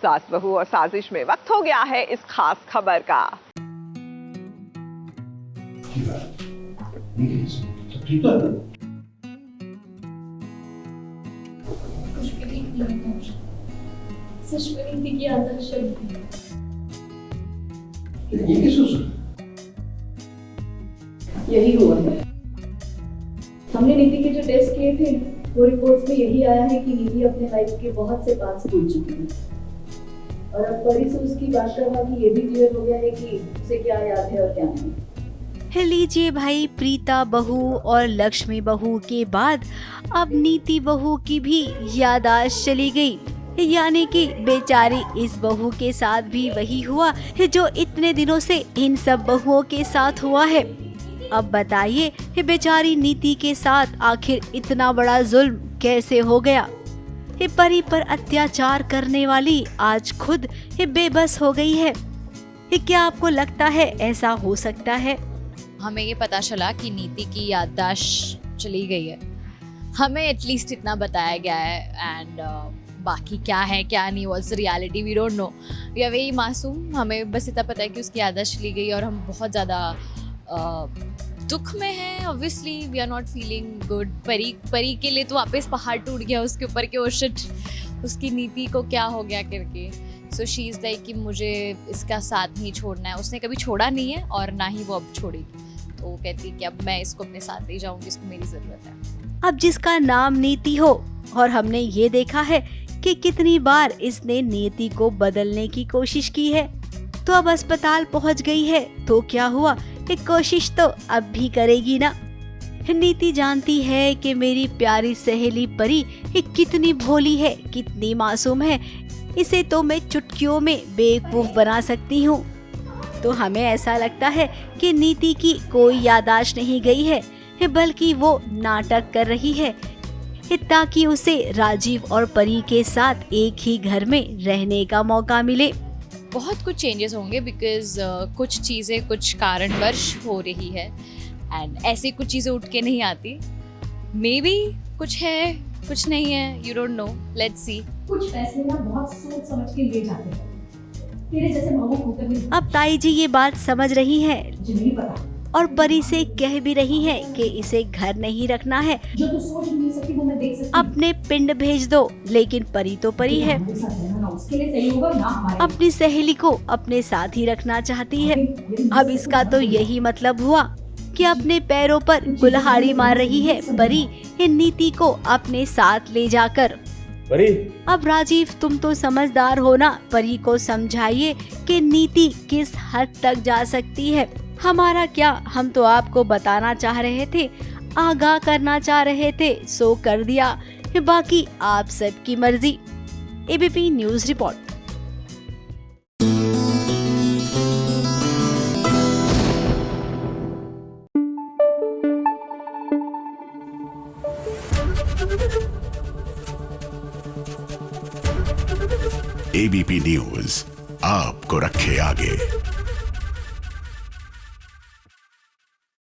सास बहू और साजिश में वक्त हो गया है इस खास खबर का। सच में नीति की आदत यही हुआ है। हमने नीति के जो टेस्ट किए थे वो रिपोर्ट्स में यही आया है कि नीति अपने लाइफ के बहुत से पार्ट्स भूल चुकी है और अब परी से उसकी बात करवा कि ये भी क्लियर हो गया है कि उसे क्या याद है और क्या नहीं। लीजिए भाई, प्रीता बहू और लक्ष्मी बहू के बाद अब नीति बहू की भी याददाश्त चली गई। यानी कि बेचारी इस बहू के साथ भी वही हुआ जो इतने दिनों से इन सब बहुओं के साथ हुआ है। अब बताइए बेचारी नीति के साथ आखिर इतना बड़ा जुल्म कैसे हो गया। परी पर अत्याचार करने वाली आज खुद बेबस हो गई है। क्या आपको लगता है ऐसा हो सकता है? हमें ये पता चला कि नीति की याददाश्त चली गई है, हमें एटलीस्ट इतना बताया गया है। एंड बाकी क्या है क्या नहीं, what's the reality, we don't know. We are very मासूम, हमें बस इतना पता है कि उसकी याददाश्त चली गई और हम बहुत ज़्यादा दुख में हैं। Obviously we are not feeling good. परी के लिए तो वापस पहाड़ टूट गया उसके ऊपर के, ओ शिट, उसकी नीति को क्या हो गया करके। सो शी इज़ लाइक कि मुझे इसका साथ नहीं छोड़ना है। उसने कभी छोड़ा नहीं है और ना ही वो अब छोड़ेगी। तो वो कहती है कि अब मैं इसको अपने साथ ले जाऊंगी, इसको मेरी ज़रूरत है। अब जिसका नाम नीति हो, और हमने ये देखा है कि कितनी बार इसने नीति को बदलने की कोशिश की है, तो अब अस्पताल पहुंच गई है तो क्या हुआ, एक कोशिश तो अब भी करेगी ना। नीति जानती है कि मेरी प्यारी सहेली परी कितनी भोली है, कितनी मासूम है, इसे तो मैं चुटकियों में बेवकूफ बना सकती हूँ। तो हमें ऐसा लगता है कि नीति की कोई याददाश्त नहीं गई है, बल्कि वो नाटक कर रही है ताकि उसे राजीव और परी के साथ एक ही घर में रहने का मौका मिले। बहुत कुछ चेंजेस होंगे बिकॉज कुछ चीज़ें कुछ कारणवश हो रही है एंड ऐसी कुछ चीज़ें उठ के नहीं आती। मे बी कुछ है कुछ नहीं है, you don't know, let's see. कुछ फैसले ना बहुत सोच समझ के लिए जाते हैं, तेरे जैसे भावुक होकर भी। अब ताई जी ये बात समझ रही है मुझे नहीं पता और परी से कह भी रही है कि इसे घर नहीं रखना है, जो तू सोच नहीं सकती वो मैं देख सकती हूँ। अपने पिंड भेज दो। लेकिन परी तो परी है, उसके लिए सही होगा ना हमारे। अपनी सहेली को अपने साथ ही रखना चाहती है। अब इसका तो यही मतलब हुआ कि अपने पैरों पर कुल्हाड़ी मार रही है परी नीति को अपने साथ ले जाकर। परी, अब राजीव तुम तो समझदार हो ना, परी को समझाइए कि नीति किस हद तक जा सकती है। हमारा क्या, हम तो आपको बताना चाह रहे थे, आगाह करना चाह रहे थे, सो कर दिया, बाकी आप सबकी मर्जी। ABP news report. ABP news आपको रखे आगे।